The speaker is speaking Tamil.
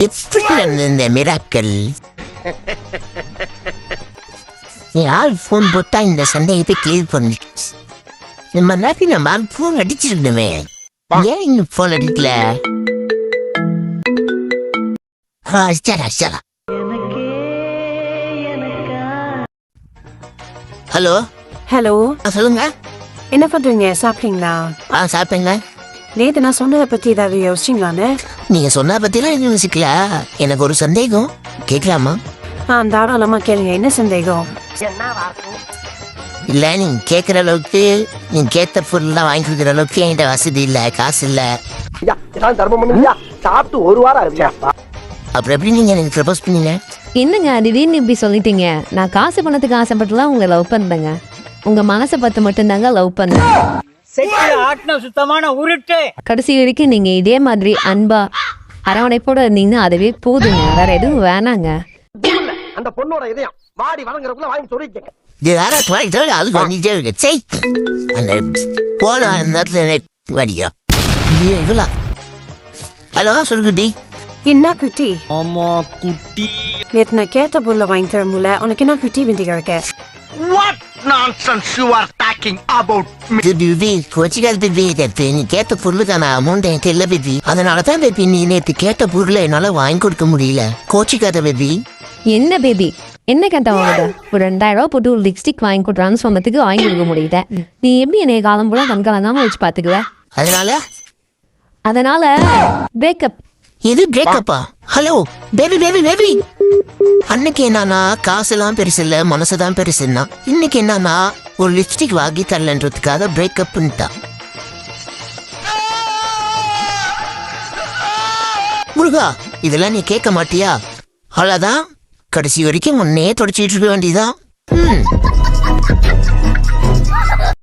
எப்படி நடந்தது இந்த மிராக்கள்? யார் ஃபோன் போட்டா இந்த சந்தேகத்தை கிளியர் பண்ணிடுச்சு. நம்ம நாட்டி நம்ம ஃபோன் அடிச்சிருந்தோமே, ஏன் இன்னும் ஃபோன் அடிக்கல? ஹலோ ஹலோ, சொல்லுங்க. என்ன பண்றீங்க? சாப்பிட்டீங்களா? சாப்பிட்டேங்க. நேத்து நான் சொன்னதை பத்தி ஏதாவது யோசிச்சிங்களான்னு? நீங்க சொன்ன பத்திலாம் எதுவும் யோசிக்கல. எனக்கு ஒரு சந்தேகம், கேட்கலாமா? தாராளமா கேளுங்க. என்ன சந்தேகம்? இல்ல, நீங்க கேட்கற அளவுக்கு, நீங்க கேட்ட பொருள்லாம் வாங்கி கொடுக்குற அளவுக்கு என்கிட்ட வசதி இல்ல, காசு இல்ல. சாப்பிட்டு ஒரு வாரம் ஆச்சு. அப்புறம் எப்படி நீங்க எனக்கு ப்ரப்போஸ் பண்ணீங்க? என்னங்க திடீர்னு இப்படி சொல்லிட்டீங்க? நான் காசு பணத்துக்கு ஆசைப்பட்டுலாம் உங்களை லவ் பண்ணேங்க. உங்க மனசை பார்த்து மட்டும்தாங்க லவ் பண்ணேன். சுத்தமான உருட்டு. கடைசி வரைக்கும் நீங்க இதே மாதிரி அன்பா அரவணைப்போட இருந்தீங்கன்னா அதுவே போதுங்க, வேற எதுவும் வேணாங்க. அந்த பொண்ணோட இதயம் வாடி வளங்குறதுக்குள்ள வாங்கி சொல்லிருக்கேன். இது யாராச்சும் வாங்கி அது பண்ணிட்டே இருக்கு. சே, அந்த போன நேரத்துல வடியா இவ்வளோ. ஹலோ, சொல்லுடி. என்ன குட்டி? ஆமா குட்டி. நேத்து நான் கேட்ட பொருளை வாங்கி தர முடியல, உனக்கு என்ன குட்டி விந்திக்க இருக்க? What nonsense you are talking about me? Baby கொச்சிக்காது பேபி, நீ கேட்ட பொருளுக்கான அமௌண்ட் என்கிட்ட இல்லை பேபி. அதனாலதான் பேபி நீ நேற்று கேட்ட பொருளை என்னால வாங்கி கொடுக்க முடியல. கோச்சிக்காத பேபி. என்ன பேபி, என்ன கேட்ட வாங்குது? ஒரு 2000 ரூபா போட்டு ஒரு லிப்ஸ்டிக் வாங்கி கொடுறான்னு சொன்னதுக்கு வாங்கி கொடுக்க முடியுத? நீ எப்படி என்னைய காலம் பூரா கண்காலங்காம வச்சு பாத்துக்குவ? அதனால பிரேக்கப். எது பிரேக்கப்பா? ஹலோ பேபி பேபி பேபி, அன்னைக்கு என்னன்னா காசுலாம் பெருசு இல்ல, மனசுதான் பெருசுன்னா, இன்னைக்கு என்னன்னா ஒரு லிப்ஸ்டிக் வாங்கி தரலன்றதுக்காக பிரேக்கப்ன்ட்டா. முருகா, இதெல்லாம் நீ கேட்க மாட்டியா? அவ்வளவுதான், கடைசி வரைக்கும் முன்னே தொடச்சிட்டு இருக்க வேண்டியதான்.